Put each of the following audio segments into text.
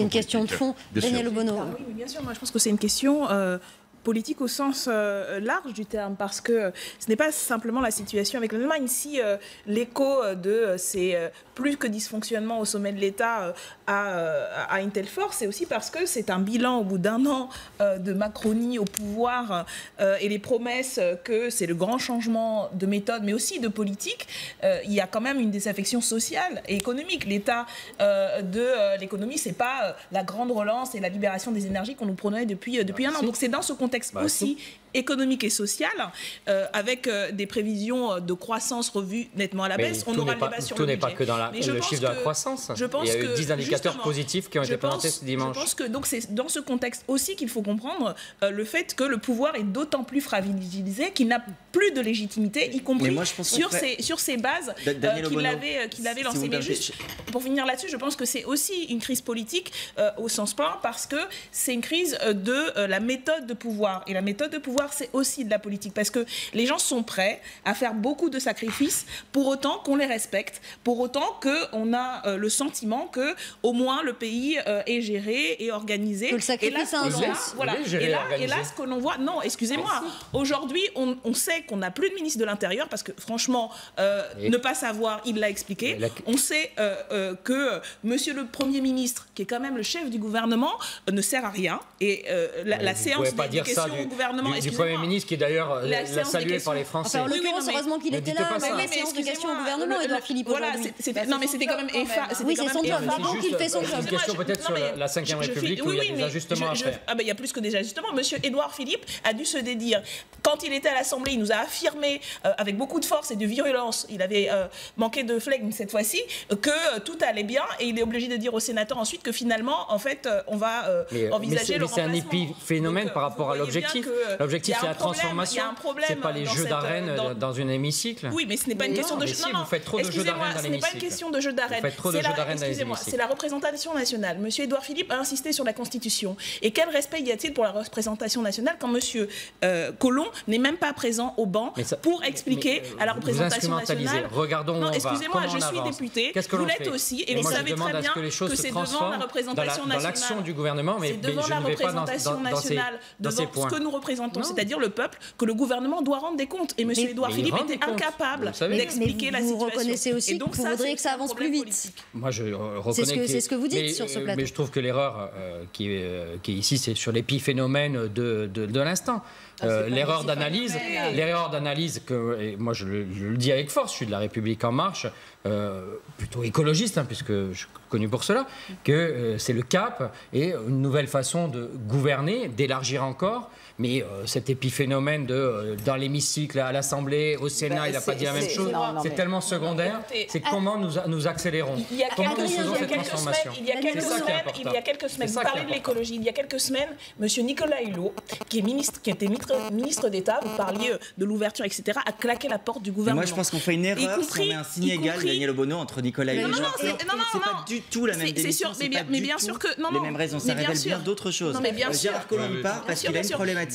Une question de fond, Daniel Obono. Oui, bien sûr, moi je pense que c'est une question politique au sens large du terme, parce que ce n'est pas simplement la situation avec l'Allemagne. Si l'écho de ces plus que dysfonctionnements au sommet de l'État a une telle force, c'est aussi parce que c'est un bilan au bout d'un an de Macronie au pouvoir et les promesses que c'est le grand changement de méthode, mais aussi de politique. Il y a quand même une désaffection sociale et économique. L'état de l'économie, c'est pas la grande relance et la libération des énergies qu'on nous prônait depuis un an. Donc c'est dans ce contexte aussi économique et social, avec des prévisions de croissance revues nettement à la baisse. On aura le débat sur le budget. Tout n'est pas que dans le chiffre de la croissance. Il y a eu 10 indicateurs positifs qui ont été présentés ce dimanche. Je pense que c'est dans ce contexte aussi qu'il faut comprendre le fait que le pouvoir est d'autant plus fragilisé qu'il n'a plus de légitimité, y compris sur ses bases qu'il avait lancées. Mais juste, pour finir là-dessus, je pense que c'est aussi une crise politique au sens plein, parce que c'est une crise de la méthode de pouvoir. Et la méthode de pouvoir, c'est aussi de la politique, parce que les gens sont prêts à faire beaucoup de sacrifices pour autant qu'on les respecte, pour autant qu'on a le sentiment que au moins le pays est géré et organisé. Que le sacrifice a un sens. Voilà. Et là, ce que l'on voit, non, excusez-moi, aujourd'hui, on sait qu'on n'a plus de ministre de l'Intérieur, parce que franchement, ne pas savoir, il l'a expliqué. On sait que Monsieur le Premier ministre, qui est quand même le chef du gouvernement, ne sert à rien. Et la séance des questions au gouvernement, du Premier ministre, qui est d'ailleurs salué par les Français. Enfin, en l'occurrence, heureusement qu'il était là, mais la séance de questions au gouvernement, Édouard Philippe, aujourd'hui. Non, mais c'était quand même... Oui, c'est son job, pardon qu'il fait son job. Une question peut-être sur la 5e République, où il y a des ajustements à faire. Il y a plus que des ajustements. Monsieur Édouard Philippe a dû se dédire. Quand il était à l'Assemblée, il nous a affirmé, avec beaucoup de force et de virulence, il avait manqué de flegme cette fois-ci, que tout allait bien, et il est obligé de dire aux sénateurs ensuite que finalement, en fait, on va envisager le remplacement. Mais c'est un épiphénomène par rapport à l'objectif. L'objectif, c'est la transformation. C'est pas les jeux d'arène dans un hémicycle. Oui, mais ce n'est pas une question de jeu d'arène. Vous faites trop de jeux d'arène dans l'hémicycle. Ce n'est pas une question de jeu d'arène. C'est la représentation nationale. Monsieur Édouard Philippe a insisté sur la Constitution. Et quel respect y a-t-il pour la représentation nationale quand Monsieur Collomb n'est même pas présent au banc pour expliquer à la représentation nationale? Regardons où on va. Excusez-moi, je suis député. Vous l'êtes aussi, et vous savez très bien que c'est devant la représentation nationale. Dans l'action du gouvernement, mais je ne vais pas dans ces points. Ce que nous représentons, c'est-à-dire le peuple, que le gouvernement doit rendre des comptes. Et M. Édouard Philippe était incapable d'expliquer la situation. Vous reconnaissez aussi que vous voudriez que ça avance plus vite. Moi, je reconnais c'est ce que vous dites sur ce plateau. Mais je trouve que l'erreur qui est ici, c'est sur l'épiphénomène de l'instant. L'erreur d'analyse, que moi je le dis avec force, je suis de La République En Marche, plutôt écologiste, puisque je suis connu pour cela, que c'est le cap et une nouvelle façon de gouverner, d'élargir encore. Mais cet épiphénomène dans l'hémicycle, à l'Assemblée, au Sénat, il n'a pas dit la même chose. C'est tellement secondaire. C'est comment nous accélérons. Comment nous faisons cette transformation. Il y a quelques semaines, vous parlez de l'écologie, il y a quelques semaines, M. Nicolas Hulot, qui était ministre d'État, vous parliez de l'ouverture, etc., a claqué la porte du gouvernement. Moi, je pense qu'on fait une erreur si on met un signe égal, Daniel Obono, entre Nicolas Hulot. C'est pas du tout la même démission. Mais bien sûr que les mêmes raisons. Ça révèle bien d'autres choses. Gérard Collomb part parce qu'il a une problématique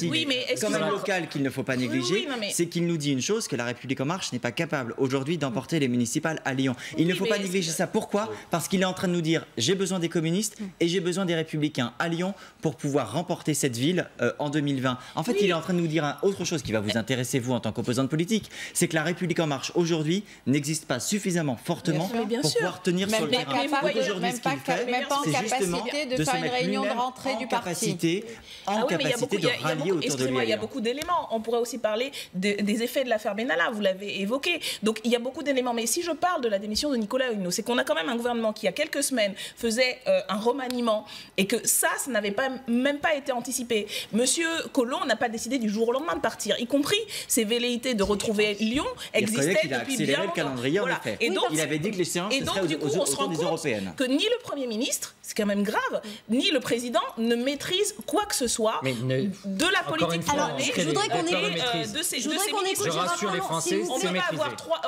quand même locale qu'il ne faut pas négliger, c'est qu'il nous dit une chose, que La République En Marche n'est pas capable aujourd'hui d'emporter les municipales à Lyon. Il ne faut pas négliger ça. Pourquoi? Parce qu'il est en train de nous dire j'ai besoin des communistes et j'ai besoin des républicains à Lyon pour pouvoir remporter cette ville en 2020. En fait, il est en train de nous dire autre chose qui va vous intéresser, vous, en tant qu'opposante politique, c'est que La République En Marche, aujourd'hui, n'existe pas suffisamment fortement pour pouvoir tenir sur le terrain. Aujourd'hui, ce qu'il fait, c'est justement de se mettre lui-même en capacité de rallier autour de lui. Il y a beaucoup d'éléments. On pourrait aussi parler des effets de l'affaire Benalla, vous l'avez évoqué. Donc il y a beaucoup d'éléments. Mais si je parle de la démission de Nicolas Hulot, c'est qu'on a quand même un gouvernement qui, il y a quelques semaines, faisait un remaniement et que ça n'avait même pas été anticipé. Monsieur Collomb n'a pas décidé du jour au lendemain de partir, y compris ses velléités de retrouver Lyon existaient depuis bien longtemps. Le calendrier, en effet. Et donc, il avait dit que les séances seraient autour des européennes. Que ni le Premier ministre, c'est quand même grave, ni le président ne maîtrisent quoi que ce soit de la politique. Alors, je voudrais qu'on écoute. Je rassure les Français, c'est maîtrisé.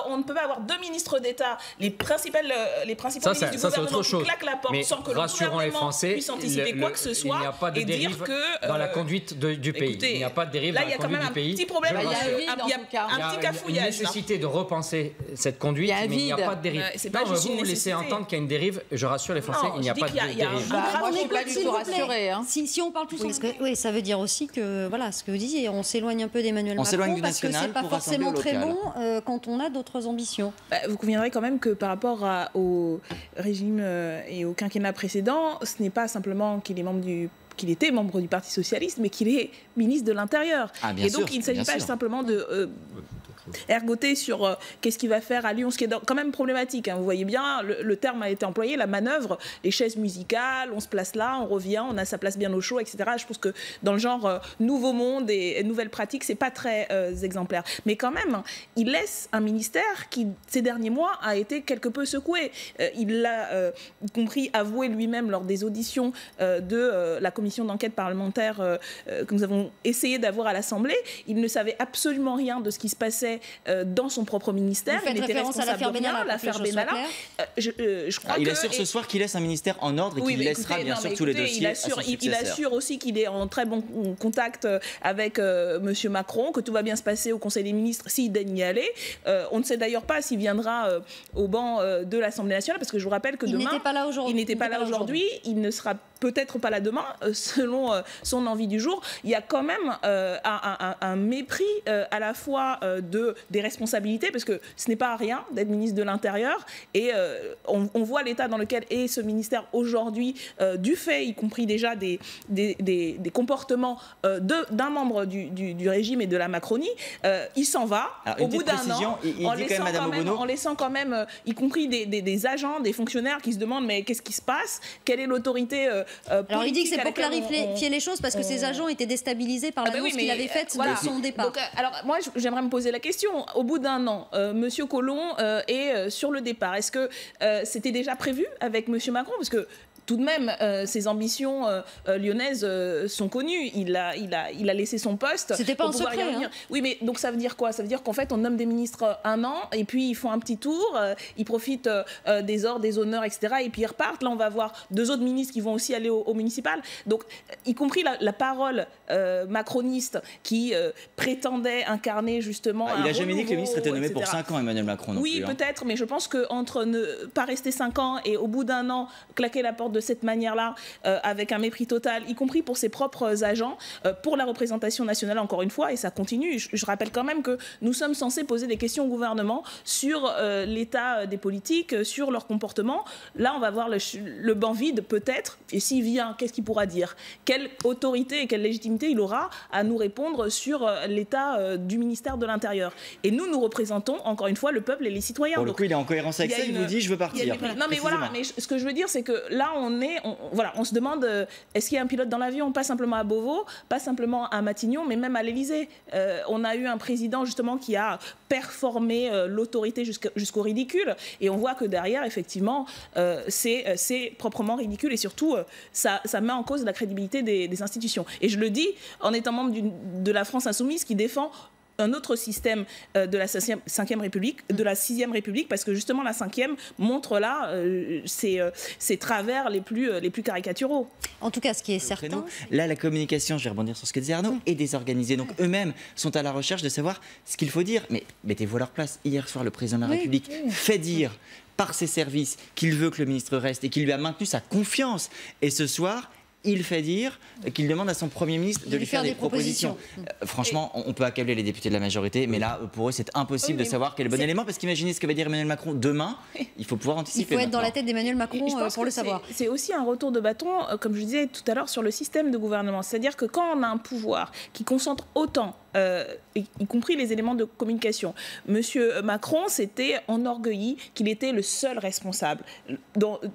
On ne peut pas avoir deux ministres d'État, les principaux ministres du gouvernement qui claquent la porte sans que le gouvernement puisse anticiper quoi que ce soit. Il n'y a pas de dérive dans la conduite du pays. Il n'y a pas de dérive dans la conduite du pays. Il y a quand même un petit problème. Il y a un petit cafouillage. Il y a une nécessité de repenser cette conduite, mais il n'y a pas de dérive. Vous laissez entendre qu'il y a une dérive je rassure les Français, il n'y a pas de dérive. Moi, je suis pas du tout rassurée. Si on parle tous ensemble. Oui, ça veut dire aussi que, voilà, ce que vous disiez, on s'éloigne un peu d'Emmanuel Macron parce que c'est pas forcément très bon quand on a d'autres ambitions. Vous conviendrez quand même que par rapport au régime et au quinquennat précédent, ce n'est pas simplement qu'il était membre du Parti Socialiste, mais qu'il est ministre de l'Intérieur. Et donc, il ne s'agit pas simplement de ergoter sur qu'est-ce qu'il va faire à Lyon, ce qui est quand même problématique. Vous voyez bien, le terme a été employé, la manœuvre, les chaises musicales, on se place là, on revient, on a sa place bien au chaud, etc. Je pense que dans le genre nouveau monde et nouvelles pratiques, c'est pas très exemplaire. Mais quand même, il laisse un ministère qui, ces derniers mois, a été quelque peu secoué. Il l'a, y compris avoué lui-même lors des auditions de la commission d'enquête parlementaire que nous avons essayé d'avoir à l'Assemblée. Il ne savait absolument rien de ce qui se passait dans son propre ministère. Vous faites référence à l'affaire Benalla. Je crois il assure ce soir qu'il laisse un ministère en ordre et qu'il laissera bien sûr tous les dossiers. Il assure aussi qu'il est en très bon contact avec M. Macron, que tout va bien se passer au Conseil des ministres s'il daigne y aller. On ne sait d'ailleurs pas s'il viendra au banc de l'Assemblée nationale, parce que je il n'était pas là aujourd'hui. Il ne sera peut-être pas là demain, selon son envie du jour. Il y a quand même un mépris à la fois des responsabilités, parce que ce n'est pas rien d'être ministre de l'Intérieur, et on voit l'état dans lequel est ce ministère aujourd'hui, du fait, y compris déjà des comportements d'un membre du régime et de la Macronie. Il s'en va. Alors, au bout d'un an, en laissant quand même, y compris des agents, des fonctionnaires qui se demandent mais qu'est-ce qui se passe, quelle est l'autorité Alors il dit que c'est pour clarifier les choses parce que ces agents étaient déstabilisés par l'annonce qu'il avait faite de son départ. Donc, alors moi j'aimerais me poser la question, au bout d'un an, Monsieur Collomb est sur le départ. Est-ce que c'était déjà prévu avec Monsieur Macron, parce que tout de même, ses ambitions lyonnaises sont connues. Il a laissé son poste. C'était pas un secret. Hein. Oui, mais donc ça veut dire quoi? Ça veut dire qu'en fait, on nomme des ministres un an et puis ils font un petit tour, ils profitent des ordres, des honneurs, etc. Et puis ils repartent. Là, on va voir 2 autres ministres qui vont aussi aller au municipal. Donc, y compris la parole macroniste qui prétendait incarner justement. Il n'a jamais dit que le ministre était nommé pour 5 ans, Emmanuel Macron. Oui, peut-être, mais je pense qu'entre ne pas rester 5 ans et au bout d'un an claquer la porte de cette manière-là, avec un mépris total, y compris pour ses propres agents, pour la représentation nationale, encore une fois, et ça continue. Je rappelle quand même que nous sommes censés poser des questions au gouvernement sur l'état des politiques, sur leur comportement. Là, on va voir le banc vide, peut-être, et s'il vient, qu'est-ce qu'il pourra dire? Quelle autorité et quelle légitimité il aura à nous répondre sur l'état du ministère de l'Intérieur? Et nous représentons, encore une fois, le peuple et les citoyens. Pour le coup, il est en cohérence avec ça, il vous dit « je veux partir ». Non, mais voilà, mais ce que je veux dire, c'est que là, on se demande, est-ce qu'il y a un pilote dans l'avion? Pas simplement à Beauvau, pas simplement à Matignon, mais même à l'Élysée. On a eu un président justement qui a performé l'autorité jusqu'au ridicule, et on voit que derrière, effectivement, c'est proprement ridicule, et surtout, ça met en cause la crédibilité des institutions. Et je le dis en étant membre de la France Insoumise qui défend un autre système de la 5e République, de la 6e République, parce que justement la 5e montre là ces travers les plus caricaturaux. En tout cas, ce qui est certain... Là, la communication, je vais rebondir sur ce que disait Arnaud, est désorganisée. Donc eux-mêmes sont à la recherche de savoir ce qu'il faut dire. Mais mettez-vous à leur place. Hier soir, le président de la République fait dire par ses services qu'il veut que le ministre reste et qu'il lui a maintenu sa confiance. Et ce soir... il fait dire qu'il demande à son Premier ministre de lui faire des propositions. Franchement, on peut accabler les députés de la majorité, mais là, pour eux, c'est impossible de savoir quel est le bon élément, parce qu'imaginez ce que va dire Emmanuel Macron demain, il faut pouvoir anticiper. Il faut être dans la tête d'Emmanuel Macron pour le savoir. C'est aussi un retour de bâton, comme je disais tout à l'heure, sur le système de gouvernement. C'est-à-dire que quand on a un pouvoir qui concentre autant, y compris les éléments de communication, Monsieur Macron s'était enorgueilli qu'il était le seul responsable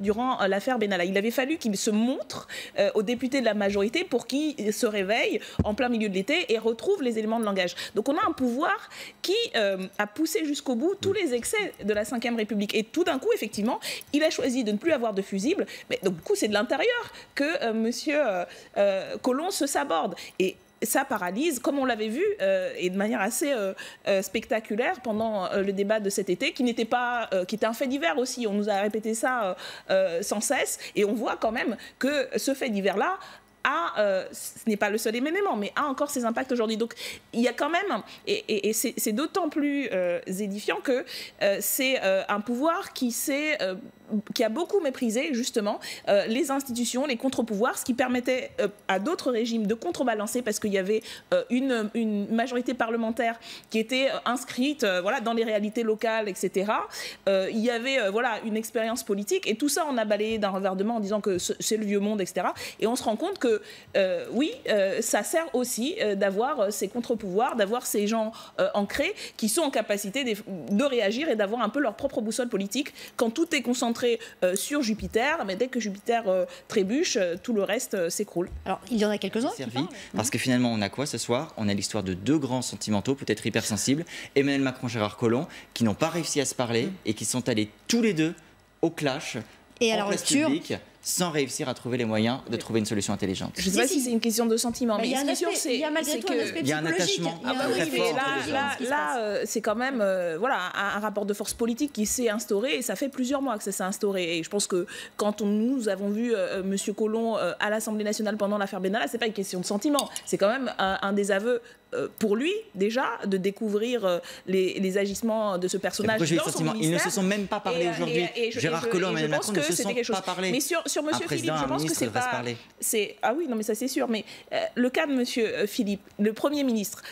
durant l'affaire Benalla. Il avait fallu qu'il se montre aux députés de la majorité pour qu'ils se réveillent en plein milieu de l'été et retrouvent les éléments de langage. Donc on a un pouvoir qui a poussé jusqu'au bout tous les excès de la 5e République. Et tout d'un coup, effectivement, il a choisi de ne plus avoir de fusibles. Mais donc, du coup, c'est de l'intérieur que Monsieur Collomb se saborde. Et ça paralyse, comme on l'avait vu, et de manière assez spectaculaire pendant le débat de cet été, qui était un fait divers aussi. On nous a répété ça sans cesse, et on voit quand même que ce fait divers-là ce n'est pas le seul élément, mais a encore ses impacts aujourd'hui. Donc il y a quand même, et c'est d'autant plus édifiant que c'est un pouvoir qui s'est qui a beaucoup méprisé justement les institutions, les contre-pouvoirs, ce qui permettait à d'autres régimes de contrebalancer parce qu'il y avait une majorité parlementaire qui était inscrite voilà, dans les réalités locales, etc. Il y avait voilà, une expérience politique et tout ça on a balayé d'un revers de main en disant que c'est le vieux monde, etc. Et on se rend compte que oui, ça sert aussi d'avoir ces contre-pouvoirs, d'avoir ces gens ancrés qui sont en capacité de réagir et d'avoir un peu leur propre boussole politique quand tout est concentré sur Jupiter, mais dès que Jupiter trébuche, tout le reste s'écroule. Alors, il y en a quelques-uns qui parlent. Parce que finalement, on a quoi ce soir? On a l'histoire de deux grands sentimentaux, peut-être hypersensibles, Emmanuel Macron, Gérard Collomb, qui n'ont pas réussi à se parler et qui sont allés tous les deux au clash et en place publique, sans réussir à trouver les moyens de trouver une solution intelligente. Je ne sais pas si c'est une question de sentiment, mais il y a un aspect psychologique. Il y a un attachement très fort. Là, c'est quand même voilà, un rapport de force politique qui s'est instauré et ça fait plusieurs mois que ça s'est instauré. Et je pense que quand nous avons vu M. Collomb à l'Assemblée nationale pendant l'affaire Benalla, ce n'est pas une question de sentiment. C'est quand même un des aveux pour lui, déjà, de découvrir les agissements de ce personnage dans son ministère. Ils ne se sont même pas parlé aujourd'hui. Gérard Collomb et Emmanuel Macron ne se sont pas parlé. Mais sur M. Philippe, je pense que c'est pas... Ah oui, non, mais ça c'est sûr. Mais le cas de M. Philippe, le Premier ministre,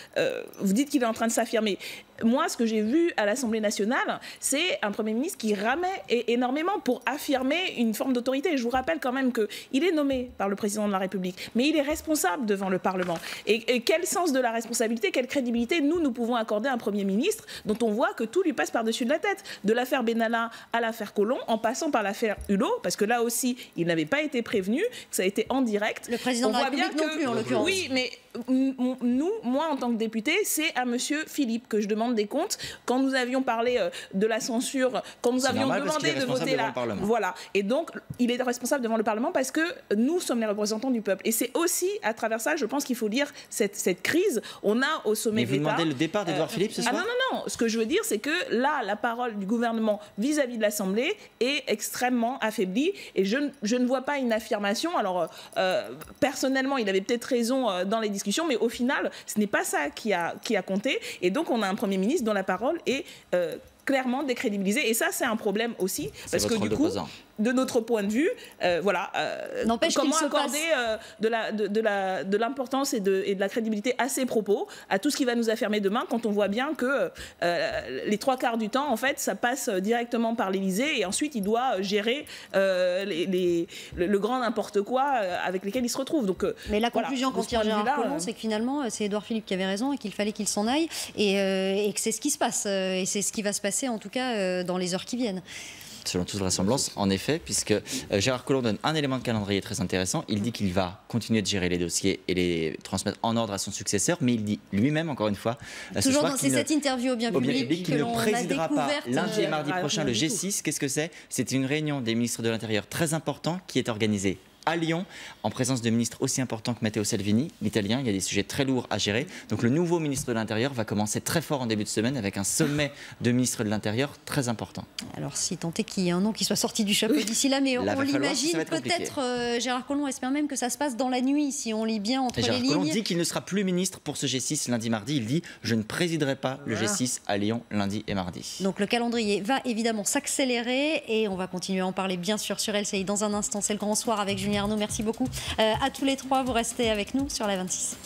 vous dites qu'il est en train de s'affirmer. Moi, ce que j'ai vu à l'Assemblée nationale, c'est un Premier ministre qui ramait énormément pour affirmer une forme d'autorité. Je vous rappelle quand même qu'il est nommé par le Président de la République, mais il est responsable devant le Parlement. Et quel sens de la responsabilité, quelle crédibilité nous pouvons accorder à un Premier ministre dont on voit que tout lui passe par-dessus de la tête, de l'affaire Benalla à l'affaire Collomb, en passant par l'affaire Hulot, parce que là aussi, il n'avait pas été prévenu, que ça a été en direct. Le Président de la République non plus, en l'occurrence. Oui, mais moi, en tant que député, c'est à M. Philippe que je demande des comptes. Quand nous avions parlé de la censure, quand nous avions demandé de voter là, voilà. Et donc, il est responsable devant le Parlement parce que nous sommes les représentants du peuple. Et c'est aussi à travers ça, je pense qu'il faut lire cette crise. On a au sommet de l'État... Mais vous demandez le départ d'Édouard Philippe ce soir? Non. Ce que je veux dire, c'est que là, la parole du gouvernement vis-à-vis de l'Assemblée est extrêmement affaiblie. Et je ne vois pas une affirmation. Alors, personnellement, il avait peut-être raison dans les discussions, mais au final, ce n'est pas ça qui a compté. Et donc, on a un Premier ministre dont la parole est clairement décrédibilisée. Et ça, c'est un problème aussi. Parce que du coup, de notre point de vue, voilà, comment accorder de l'importance et de la crédibilité à ces propos, à tout ce qui va nous affirmer demain, quand on voit bien que les 3/4 du temps, en fait, ça passe directement par l'Élysée et ensuite il doit gérer le grand n'importe quoi avec lesquels il se retrouve. Donc, mais la conclusion quand tire Gérard Collomb, c'est que finalement, c'est Édouard Philippe qui avait raison et qu'il fallait qu'il s'en aille et que c'est ce qui se passe. Et c'est ce qui va se passer, en tout cas, dans les heures qui viennent. Selon toute vraisemblance, en effet, puisque Gérard Collomb donne un élément de calendrier très intéressant. Il dit qu'il va continuer de gérer les dossiers et les transmettre en ordre à son successeur, mais il dit lui-même, encore une fois, toujours dans cette interview au bien public qu'il ne présidera pas lundi et mardi prochain le G6. Qu'est-ce que c'est? C'est une réunion des ministres de l'Intérieur très important qui est organisée à Lyon, en présence de ministres aussi importants que Matteo Salvini, l'italien. Il y a des sujets très lourds à gérer. Donc le nouveau ministre de l'Intérieur va commencer très fort en début de semaine avec un sommet de ministres de l'Intérieur très important. Alors si tant est qu'il y ait un nom qui soit sorti du chapeau d'ici là, mais on l'imagine peut-être, Gérard Collomb espère même que ça se passe dans la nuit, si on lit bien entre les lignes. Gérard Collomb dit qu'il ne sera plus ministre pour ce G6 lundi-mardi. Il dit « Je ne présiderai pas le G6 à Lyon lundi et mardi ». Donc le calendrier va évidemment s'accélérer et on va continuer à en parler bien sûr sur LCI dans un instant. C'est le grand soir avec Julien Arnaud. Merci beaucoup à tous les trois. Vous restez avec nous sur la 26.